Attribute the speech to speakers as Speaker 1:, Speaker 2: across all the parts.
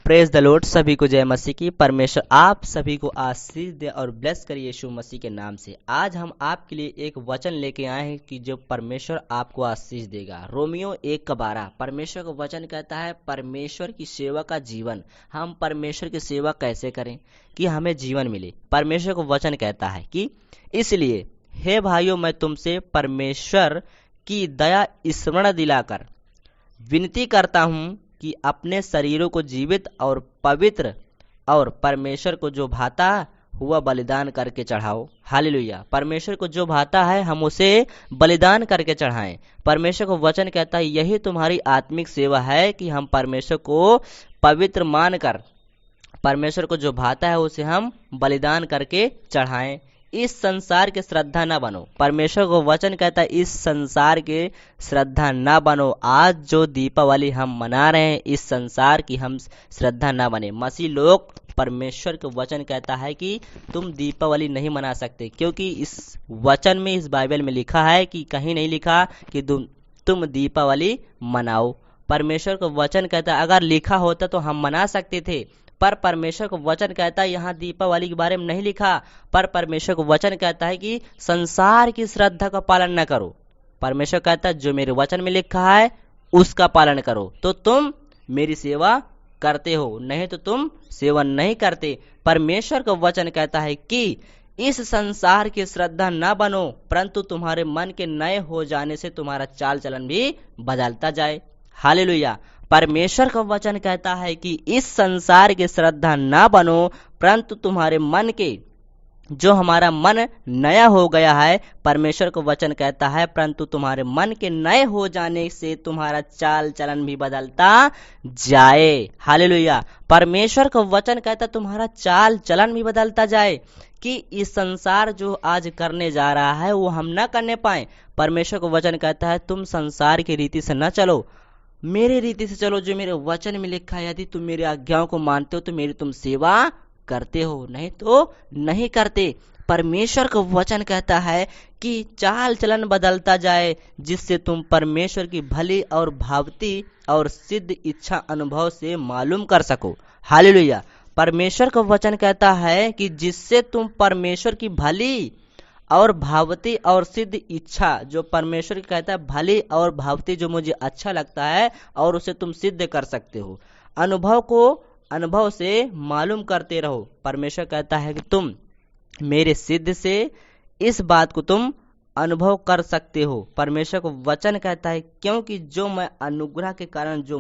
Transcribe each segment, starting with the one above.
Speaker 1: Praise the Lord. सभी को जय मसीह की। परमेश्वर आप सभी को आशीष दे और ब्लेस करिए यीशु मसीह के नाम से। आज हम आपके लिए एक वचन लेके आए हैं कि जो परमेश्वर आपको आशीष देगा। रोमियो 1:12 परमेश्वर का वचन कहता है, परमेश्वर की सेवा का जीवन। हम परमेश्वर की सेवा कैसे करें कि हमें जीवन मिले। परमेश्वर का वचन कहता है कि इसलिए हे भाइयों, मैं तुमसे परमेश्वर की दया स्मरण दिलाकर विनती करता हूँ कि अपने शरीरों को जीवित और पवित्र और परमेश्वर को जो भाता हुआ बलिदान करके चढ़ाओ। हालेलुया। परमेश्वर को जो भाता है हम उसे बलिदान करके चढ़ाएं। परमेश्वर को वचन कहता है यही तुम्हारी आत्मिक सेवा है कि हम परमेश्वर को पवित्र मानकर परमेश्वर को जो भाता है उसे हम बलिदान करके चढ़ाएं। इस संसार के श्रद्धा न बनो। परमेश्वर को वचन कहता है इस संसार के श्रद्धा न बनो। आज जो दीपावली हम मना रहे हैं इस संसार की हम श्रद्धा न बने। मसीह लोग परमेश्वर के वचन कहता है कि तुम दीपावली नहीं मना सकते, क्योंकि इस वचन में, इस बाइबल में लिखा है कि कहीं नहीं लिखा कि तुम दीपावली मनाओ। परमेश्वर का वचन कहता है अगर लिखा होता तो हम मना सकते थे, पर परमेश्वर को वचन कहता है यहाँ दीपावली के बारे में नहीं लिखा। पर परमेश्वर को वचन कहता है कि संसार की श्रद्धा का पालन न करो। परमेश्वर कहता है जो मेरे वचन में लिखा है उसका पालन करो तो तुम मेरी सेवा करते हो, नहीं तो तुम सेवा नहीं करते। परमेश्वर का वचन कहता है कि इस संसार की श्रद्धा न बनो, परंतु तुम्हारे मन के नए हो जाने से तुम्हारा चाल चलन भी बदलता जाए। हालेलुया। परमेश्वर का वचन कहता है कि इस संसार की श्रद्धा ना बनो, परंतु तुम्हारे मन के, जो हमारा मन नया हो गया है, परमेश्वर का वचन कहता है परंतु तुम्हारे मन के नए हो जाने से तुम्हारा चाल चलन भी बदलता जाए। हालेलुया। परमेश्वर का वचन कहता है तुम्हारा चाल चलन भी बदलता जाए कि इस संसार जो आज करने जा रहा है वो हम ना करने पाए। परमेश्वर का वचन कहता है तुम संसार की रीति से न चलो, मेरे रीति से चलो जो मेरे वचन में लिखा है। यदि तुम मेरी आज्ञाओं को मानते हो तो मेरी तुम सेवा करते हो, नहीं तो नहीं करते। परमेश्वर का वचन कहता है कि चाल चलन बदलता जाए जिससे तुम परमेश्वर की भली और भावती और सिद्ध इच्छा अनुभव से मालूम कर सको। हालेलुया। परमेश्वर का वचन कहता है कि जिससे तुम परमेश्वर की भली और भावती और सिद्ध इच्छा, जो परमेश्वर कहता है भली और भावती जो मुझे अच्छा लगता है, और उसे तुम सिद्ध कर सकते हो। अनुभव को अनुभव से मालूम करते रहो। परमेश्वर कहता है कि तुम मेरे सिद्ध से इस बात को तुम अनुभव कर सकते हो। परमेश्वर को वचन कहता है क्योंकि जो मैं अनुग्रह के कारण जो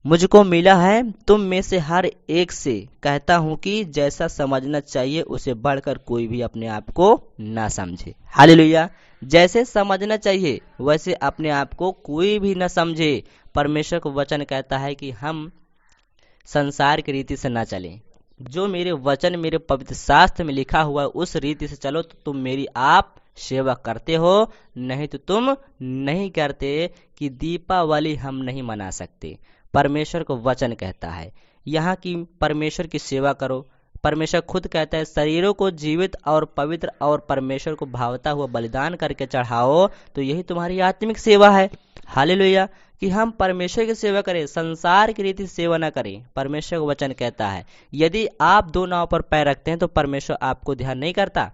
Speaker 1: मुझको मिला है तुम में से हर एक से कहता हूं कि जैसा समझना चाहिए उसे बढ़कर कोई भी अपने आप को ना समझे। हालेलुया। जैसे समझना चाहिए वैसे अपने आप को कोई भी ना समझे। परमेश्वर को वचन कहता है कि हम संसार की रीति से ना चलें। जो मेरे वचन, मेरे पवित्र शास्त्र में लिखा हुआ है उस रीति से चलो तो तुम मेरी आप सेवा करते हो, नहीं तो तुम नहीं करते। कि दीपावली हम नहीं मना सकते। परमेश्वर को वचन कहता है यहाँ की परमेश्वर की सेवा करो। परमेश्वर खुद कहता है शरीरों को जीवित और पवित्र और परमेश्वर को भावता हुआ बलिदान करके चढ़ाओ, तो यही तुम्हारी आत्मिक सेवा है। हालेलुया। कि हम परमेश्वर की सेवा करें, संसार की रीति से सेवा न करें। परमेश्वर का वचन कहता है यदि आप दो नाव पर पैर रखते हैं तो परमेश्वर आपको ध्यान नहीं करता,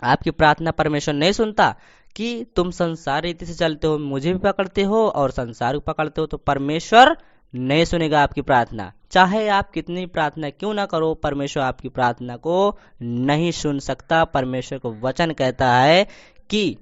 Speaker 1: आपकी प्रार्थना परमेश्वर नहीं सुनता। कि तुम संसार रीति से चलते हो, मुझे भी पकड़ते हो और संसार को पकड़ते हो, तो परमेश्वर नहीं सुनेगा आपकी प्रार्थना। चाहे आप कितनी प्रार्थना क्यों ना करो, परमेश्वर आपकी प्रार्थना को नहीं सुन सकता। परमेश्वर को वचन कहता है कि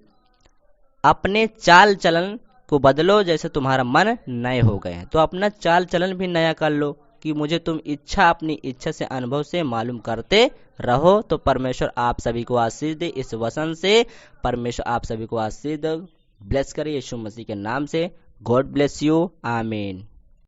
Speaker 1: अपने चाल चलन को बदलो जैसे तुम्हारा मन नए हो गए हैं। तो अपना चाल चलन भी नया कर लो कि मुझे तुम अपनी इच्छा से, अनुभव से मालूम करते रहो। तो परमेश्वर आप सभी को आशीष दे। इस वचन से परमेश्वर आप सभी को आशीष दे। ब्लेस करे यीशु मसीह के नाम से। God bless you. आमीन।